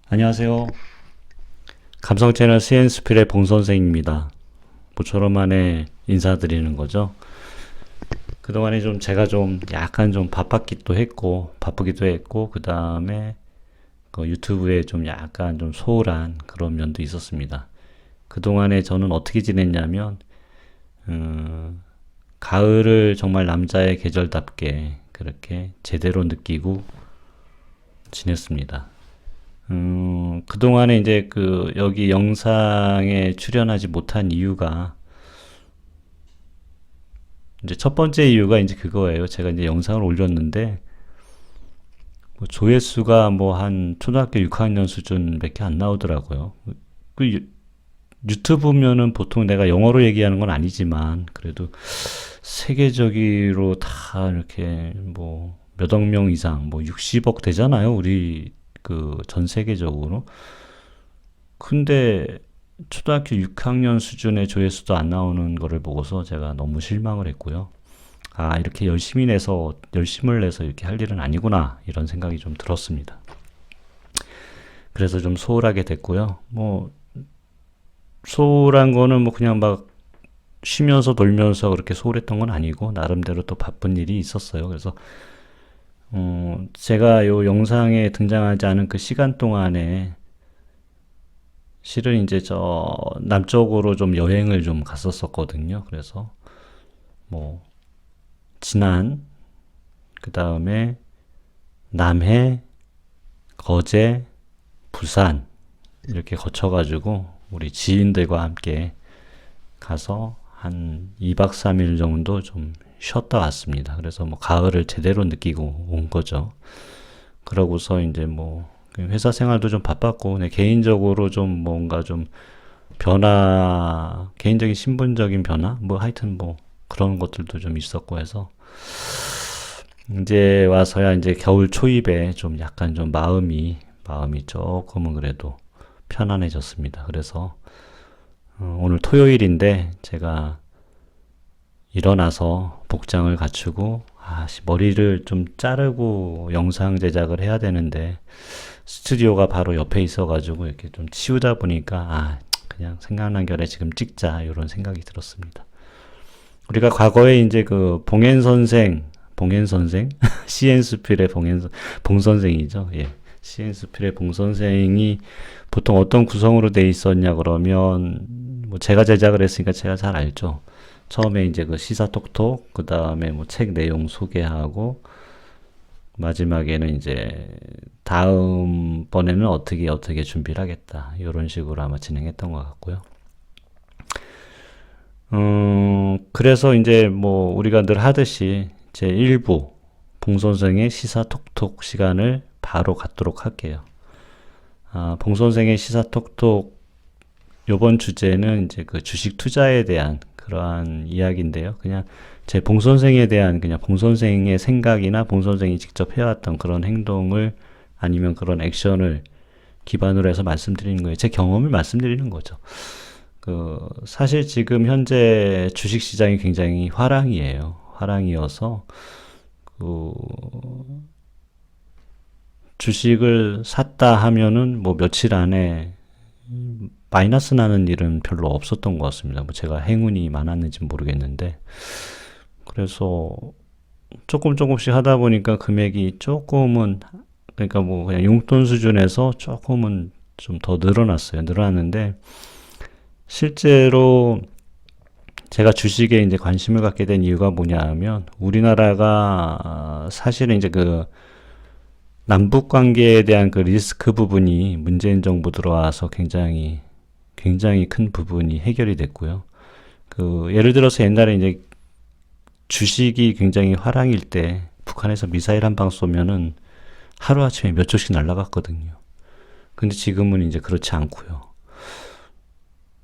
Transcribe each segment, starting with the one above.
안녕하세요. 감성 채널 CN스필의 봉선생입니다. 모처럼 만에 인사드리는 거죠. 그동안에 좀 제가 좀 약간 좀 바쁘기도 했고, 그 다음에 그 유튜브에 좀 약간 좀 소홀한 그런 면도 있었습니다. 그동안에 저는 어떻게 지냈냐면, 가을을 정말 남자의 계절답게 그렇게 제대로 느끼고 지냈습니다. 그동안에 이제 여기 영상에 출연하지 못한 이유가, 이제 첫 번째 이유가 이제 그거예요. 제가 이제 영상을 올렸는데, 뭐 조회수가 뭐 한 초등학교 6학년 수준밖에 안 나오더라고요. 그 유튜브면은 보통 내가 영어로 얘기하는 건 아니지만, 그래도 세계적으로 다 이렇게 뭐 몇 억 명 이상, 뭐 60억 되잖아요. 우리 그 전 세계적으로. 근데 초등학교 6학년 수준의 조회수도 안 나오는 거를 보고서 제가 너무 실망을 했고요. 아, 이렇게 열심을 내서 이렇게 할 일은 아니구나, 이런 생각이 좀 들었습니다. 그래서 좀 소홀하게 됐고요. 뭐, 소홀한 거는 뭐 그냥 막 쉬면서 놀면서 그렇게 소홀했던 건 아니고, 나름대로 또 바쁜 일이 있었어요. 그래서, 제가 요 영상에 등장하지 않은 그 시간 동안에 실은 이제 저 남쪽으로 좀 여행을 좀 갔었었거든요. 그래서 뭐 진안, 그 다음에 남해, 거제, 부산 이렇게 거쳐가지고 우리 지인들과 함께 가서 한 2박 3일 정도 좀 쉬었다 왔습니다. 그래서 뭐 가을을 제대로 느끼고 온 거죠. 그러고서 이제 뭐 회사 생활도 좀 바빴고, 네, 개인적으로 좀 뭔가 좀 개인적인 신분적인 변화, 뭐 하여튼 뭐 그런 것들도 좀 있었고 해서 이제 와서야 이제 겨울 초입에 좀 약간 좀 마음이 조금은 그래도 편안해졌습니다. 그래서 오늘 토요일인데 제가 일어나서 복장을 갖추고 머리를 좀 자르고 영상 제작을 해야 되는데 스튜디오가 바로 옆에 있어가지고 이렇게 좀 치우다 보니까 그냥 생각난 결에 지금 찍자 이런 생각이 들었습니다. 우리가 과거에 이제 그 봉현 선생 시엔스필의 봉 선생이죠. 예. 시엔스필의 봉 선생이 보통 어떤 구성으로 돼 있었냐 그러면 뭐 제가 제작을 했으니까 제가 잘 알죠. 처음에 이제 그 시사톡톡, 그 다음에 뭐 책 내용 소개하고, 마지막에는 이제 다음번에는 어떻게 준비를 하겠다, 이런 식으로 아마 진행했던 것 같고요. 그래서 이제 뭐 우리가 늘 하듯이 제 1부 봉선생의 시사톡톡 시간을 바로 갖도록 할게요. 봉선생의 시사톡톡 요번 주제는 이제 그 주식 투자에 대한 그러한 이야기인데요. 그냥 제 봉선생에 대한 그냥 봉선생의 생각이나 봉선생이 직접 해왔던 그런 행동을 아니면 그런 액션을 기반으로 해서 말씀드리는 거예요. 제 경험을 말씀드리는 거죠. 사실 지금 현재 주식 시장이 굉장히 화랑이에요. 화랑이어서 그 주식을 샀다 하면은 뭐 며칠 안에 마이너스 나는 일은 별로 없었던 것 같습니다. 뭐 제가 행운이 많았는지 모르겠는데, 그래서 조금씩 하다 보니까 금액이 조금은, 그러니까 뭐 그냥 용돈 수준에서 조금은 좀 더 늘어났어요. 늘어났는데, 실제로 제가 주식에 이제 관심을 갖게 된 이유가 뭐냐 하면, 우리나라가 사실은 이제 그 남북 관계에 대한 그 리스크 부분이 문재인 정부 들어와서 굉장히 큰 부분이 해결이 됐고요. 예를 들어서 옛날에 이제 주식이 굉장히 화랑일 때 북한에서 미사일 한 방 쏘면은 하루아침에 몇 조씩 날아갔거든요. 근데 지금은 이제 그렇지 않고요.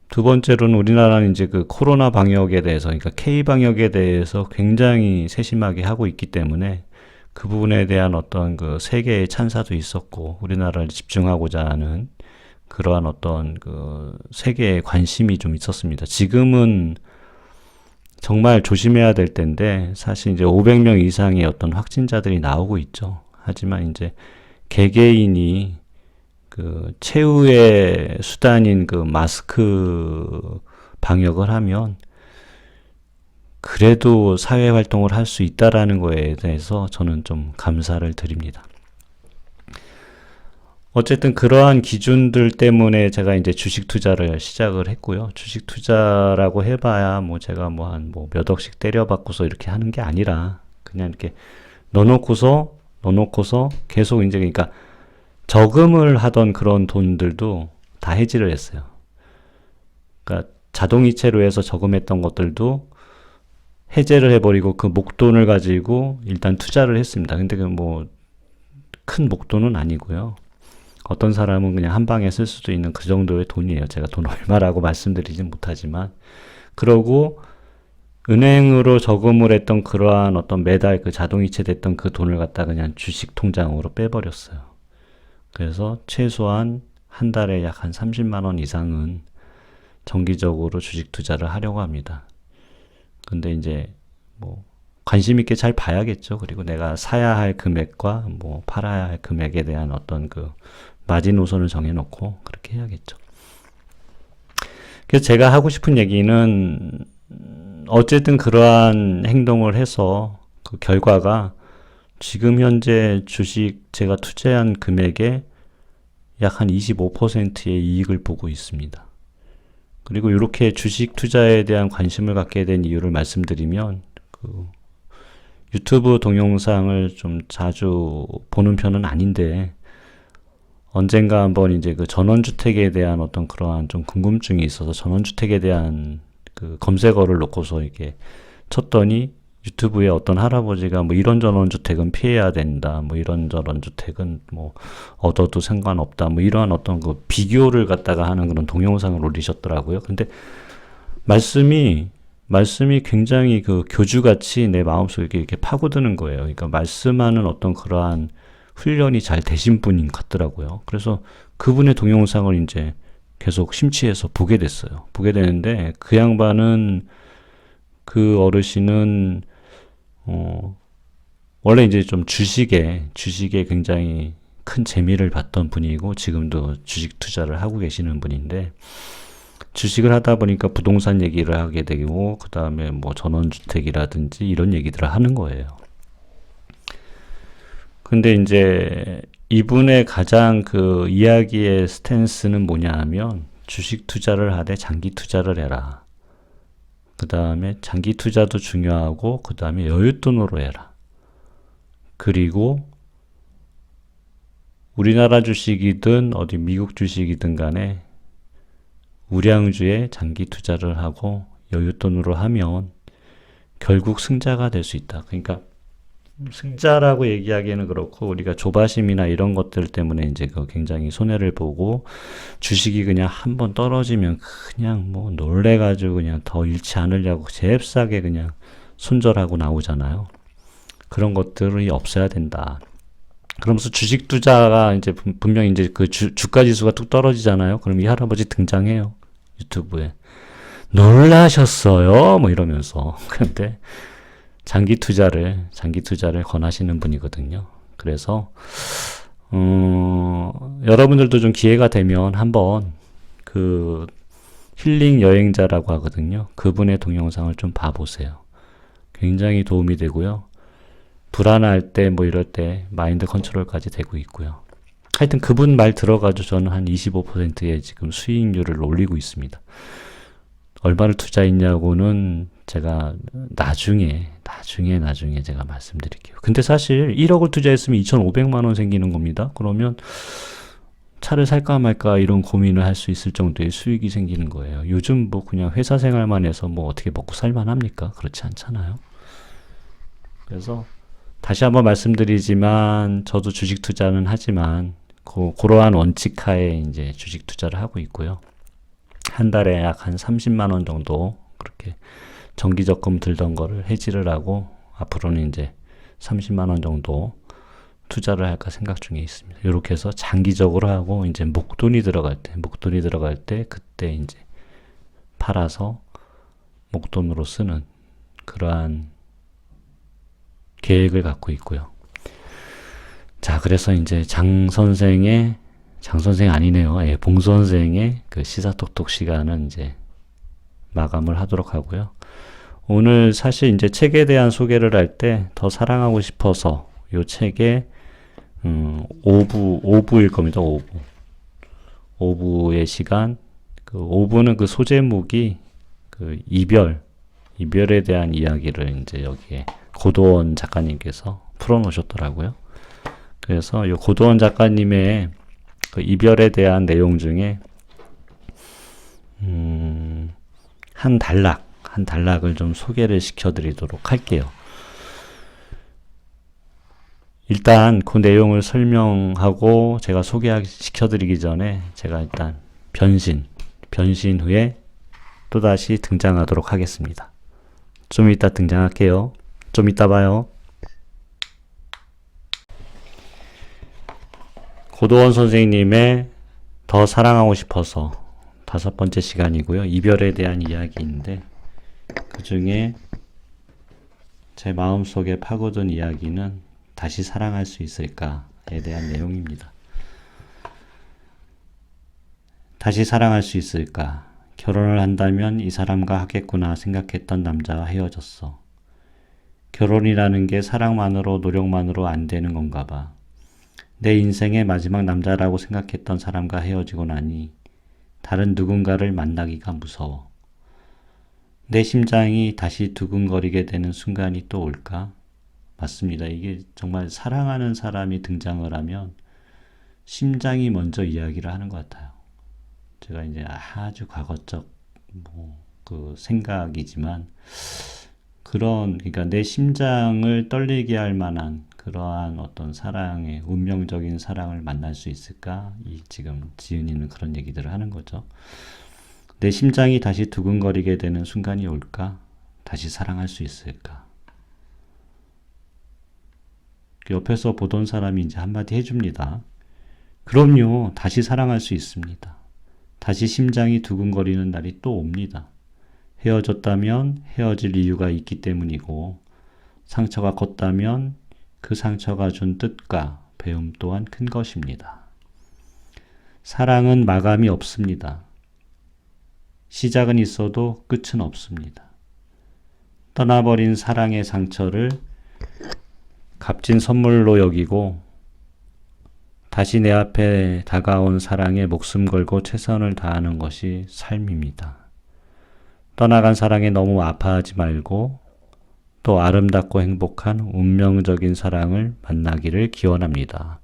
두 번째로는 우리나라는 이제 그 코로나 방역에 대해서, 그러니까 K 방역에 대해서 굉장히 세심하게 하고 있기 때문에 그 부분에 대한 어떤 그 세계의 찬사도 있었고, 우리나라를 집중하고자 하는 그러한 어떤 그 세계의 관심이 좀 있었습니다. 지금은 정말 조심해야 될 텐데, 사실 이제 500명 이상의 어떤 확진자들이 나오고 있죠. 하지만 이제 개개인이 그 최후의 수단인 그 마스크 방역을 하면 그래도 사회 활동을 할 수 있다라는 거에 대해서 저는 좀 감사를 드립니다. 어쨌든 그러한 기준들 때문에 제가 이제 주식 투자를 시작을 했고요. 주식 투자라고 해봐야 뭐 제가 뭐 한 뭐 몇 억씩 때려받고서 이렇게 하는 게 아니라 그냥 이렇게 넣어놓고서 계속 이제 그러니까 저금을 하던 그런 돈들도 다 해지를 했어요. 그러니까 자동이체로 해서 저금했던 것들도 해제를 해버리고 그 목돈을 가지고 일단 투자를 했습니다. 근데 그 뭐 큰 목돈은 아니고요. 어떤 사람은 그냥 한 방에 쓸 수도 있는 그 정도의 돈이에요. 제가 돈 얼마라고 말씀드리진 못하지만. 그러고 은행으로 저금을 했던 그러한 어떤 매달 그 자동이체 됐던 그 돈을 갖다 그냥 주식 통장으로 빼버렸어요. 그래서 최소한 한 달에 약 한 30만 원 이상은 정기적으로 주식 투자를 하려고 합니다. 근데 이제 뭐 관심 있게 잘 봐야겠죠. 그리고 내가 사야 할 금액과 뭐 팔아야 할 금액에 대한 어떤 그 마지노선을 정해놓고 그렇게 해야겠죠. 그래서 제가 하고 싶은 얘기는 어쨌든 그러한 행동을 해서 그 결과가 지금 현재 주식 제가 투자한 금액의 약 한 25%의 이익을 보고 있습니다. 그리고 이렇게 주식 투자에 대한 관심을 갖게 된 이유를 말씀드리면 그 유튜브 동영상을 좀 자주 보는 편은 아닌데 언젠가 한번 이제 그 전원주택에 대한 어떤 그러한 좀 궁금증이 있어서 전원주택에 대한 그 검색어를 놓고서 이렇게 쳤더니 유튜브에 어떤 할아버지가 뭐 이런 전원주택은 피해야 된다, 뭐 이런 전원주택은 뭐 얻어도 상관없다, 뭐 이러한 어떤 그 비교를 갖다가 하는 그런 동영상을 올리셨더라고요. 근데 말씀이 굉장히 그 교주같이 내 마음속에 이렇게 파고드는 거예요. 그러니까 말씀하는 어떤 그러한 훈련이 잘 되신 분인 것 같더라고요. 그래서 그분의 동영상을 이제 계속 심취해서 보게 됐어요. 보게 되는데 그 양반은 그 어르신은 원래 이제 좀 주식에 굉장히 큰 재미를 봤던 분이고 지금도 주식 투자를 하고 계시는 분인데 주식을 하다 보니까 부동산 얘기를 하게 되고 그 다음에 뭐 전원주택이라든지 이런 얘기들을 하는 거예요. 근데 이제 이분의 가장 그 이야기의 스탠스는 뭐냐 하면 주식 투자를 하되 장기 투자를 해라. 그 다음에 장기 투자도 중요하고 그 다음에 여윳돈으로 해라. 그리고 우리나라 주식이든 어디 미국 주식이든 간에 우량주에 장기 투자를 하고 여윳돈으로 하면 결국 승자가 될 수 있다. 그러니까 승자라고 얘기하기에는 그렇고 우리가 조바심이나 이런 것들 때문에 이제 그 굉장히 손해를 보고 주식이 그냥 한번 떨어지면 그냥 뭐 놀래가지고 그냥 더 잃지 않으려고 잽싸게 그냥 손절하고 나오잖아요. 그런 것들이 없어야 된다. 그러면서 주식 투자가 이제 분명히 이제 그 주가 지수가 뚝 떨어지잖아요. 그럼 이 할아버지 등장해요. 유튜브에. 놀라셨어요? 뭐 이러면서. 근데 장기 투자를 권하시는 분이거든요. 그래서 여러분들도 좀 기회가 되면 한번 그 힐링 여행자라고 하거든요. 그분의 동영상을 좀 봐보세요. 굉장히 도움이 되고요. 불안할 때 뭐 이럴 때 마인드 컨트롤까지 되고 있고요. 하여튼 그분 말 들어가지고 저는 한 25%의 지금 수익률을 올리고 있습니다. 얼마를 투자했냐고는 제가 나중에 제가 말씀드릴게요. 근데 사실 1억을 투자했으면 2,500만 원 생기는 겁니다. 그러면 차를 살까 말까 이런 고민을 할 수 있을 정도의 수익이 생기는 거예요. 요즘 뭐 그냥 회사 생활만 해서 뭐 어떻게 먹고 살만 합니까? 그렇지 않잖아요. 그래서 다시 한번 말씀드리지만 저도 주식 투자는 하지만 그러한 원칙 하에 이제 주식 투자를 하고 있고요. 한 달에 약 한 30만 원 정도 그렇게 정기 적금 들던 거를 해지를 하고 앞으로는 이제 30만 원 정도 투자를 할까 생각 중에 있습니다. 이렇게 해서 장기적으로 하고 이제 목돈이 들어갈 때 그때 이제 팔아서 목돈으로 쓰는 그러한 계획을 갖고 있고요. 자, 그래서 이제 장 선생의 장 선생 아니네요. 예, 봉 선생의 그 시사톡톡 시간은 이제 마감을 하도록 하고요. 오늘 사실 이제 책에 대한 소개를 할 때 더 사랑하고 싶어서 요 책의 5부일 겁니다. 5부. 5부의 시간. 그 5부는 그 소제목이 그 이별에 대한 이야기를 이제 여기에 고도원 작가님께서 풀어놓으셨더라고요. 그래서 이 고도원 작가님의 그 이별에 대한 내용 중에 한 단락을 좀 소개를 시켜드리도록 할게요. 일단 그 내용을 설명하고 제가 소개시켜드리기 전에 제가 일단 변신 후에 또다시 등장하도록 하겠습니다. 좀 이따 등장할게요. 좀 이따 봐요. 고도원 선생님의 더 사랑하고 싶어서 5번째 시간이고요. 이별에 대한 이야기인데 그 중에 제 마음속에 파고든 이야기는 다시 사랑할 수 있을까에 대한 내용입니다. 다시 사랑할 수 있을까? 결혼을 한다면 이 사람과 하겠구나 생각했던 남자와 헤어졌어. 결혼이라는 게 사랑만으로 노력만으로 안 되는 건가 봐. 내 인생의 마지막 남자라고 생각했던 사람과 헤어지고 나니 다른 누군가를 만나기가 무서워. 내 심장이 다시 두근거리게 되는 순간이 또 올까? 맞습니다. 이게 정말 사랑하는 사람이 등장을 하면 심장이 먼저 이야기를 하는 것 같아요. 제가 이제 아주 과거적 그 생각이지만 그러니까 내 심장을 떨리게 할 만한 그러한 어떤 사랑의 운명적인 사랑을 만날 수 있을까? 지금 지은이는 그런 얘기들을 하는 거죠. 내 심장이 다시 두근거리게 되는 순간이 올까? 다시 사랑할 수 있을까? 옆에서 보던 사람이 이제 한마디 해줍니다. 그럼요, 다시 사랑할 수 있습니다. 다시 심장이 두근거리는 날이 또 옵니다. 헤어졌다면 헤어질 이유가 있기 때문이고, 상처가 컸다면 그 상처가 준 뜻과 배움 또한 큰 것입니다. 사랑은 마감이 없습니다. 시작은 있어도 끝은 없습니다. 떠나버린 사랑의 상처를 값진 선물로 여기고 다시 내 앞에 다가온 사랑에 목숨 걸고 최선을 다하는 것이 삶입니다. 떠나간 사랑에 너무 아파하지 말고 또 아름답고 행복한 운명적인 사랑을 만나기를 기원합니다.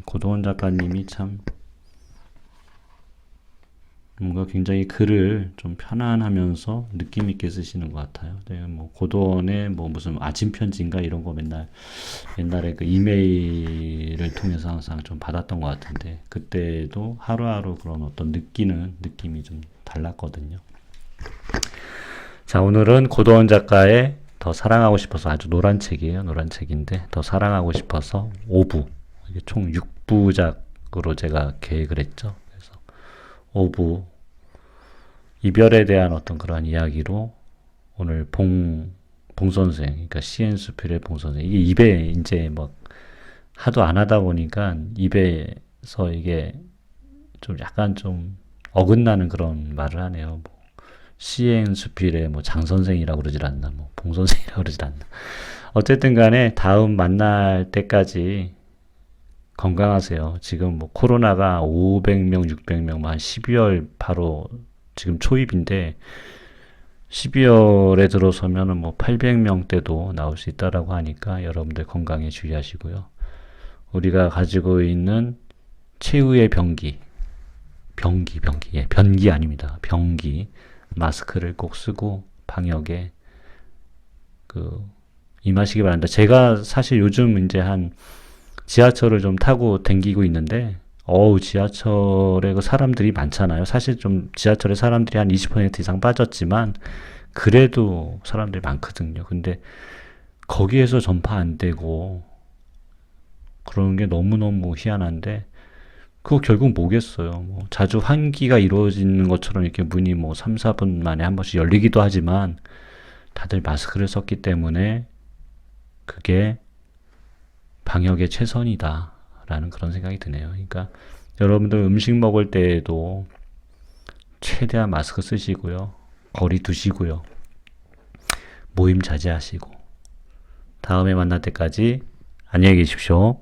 고도원 작가님이 참 뭔가 굉장히 글을 좀 편안하면서 느낌 있게 쓰시는 것 같아요. 네, 고도원의 무슨 아침 편지인가 이런 거 옛날에 그 이메일을 통해서 항상 좀 받았던 것 같은데 그때도 하루하루 그런 어떤 느낌이 좀 달랐거든요. 자, 오늘은 고도원 작가의 더 사랑하고 싶어서 아주 노란 책이에요. 노란 책인데 더 사랑하고 싶어서 5부 이게 총 6부작으로 제가 계획을 했죠. 그래서 5부 이별에 대한 어떤 그런 이야기로 오늘 봉 선생, 그러니까 시앤수필의 봉 선생, 이게 입에 이제 하도 안 하다 보니까 입에서 이게 좀 약간 좀 어긋나는 그런 말을 하네요. 시앤수필의 장 선생이라고 그러질 않나, 봉 선생이라고 그러질 않나. 어쨌든 간에 다음 만날 때까지 건강하세요. 지금 코로나가 500명, 600명, 한 12월 바로 지금 초입인데 12월에 들어서면은 800명대도 나올 수 있다라고 하니까 여러분들 건강에 주의하시고요. 우리가 가지고 있는 최후의 병기, 예, 변기 아닙니다. 병기, 마스크를 꼭 쓰고 방역에 임하시기 바랍니다. 제가 사실 요즘 이제 지하철을 좀 타고 댕기고 있는데 지하철에 그 사람들이 많잖아요. 사실 좀 지하철에 사람들이 한 20% 이상 빠졌지만 그래도 사람들이 많거든요. 근데 거기에서 전파 안 되고 그러는 게 너무너무 희한한데 그거 결국 뭐겠어요. 자주 환기가 이루어지는 것처럼 이렇게 문이 3, 4분 만에 한 번씩 열리기도 하지만 다들 마스크를 썼기 때문에 그게 방역의 최선이다 라는 그런 생각이 드네요. 그러니까 여러분들 음식 먹을 때에도 최대한 마스크 쓰시고요. 거리 두시고요. 모임 자제하시고. 다음에 만날 때까지 안녕히 계십시오.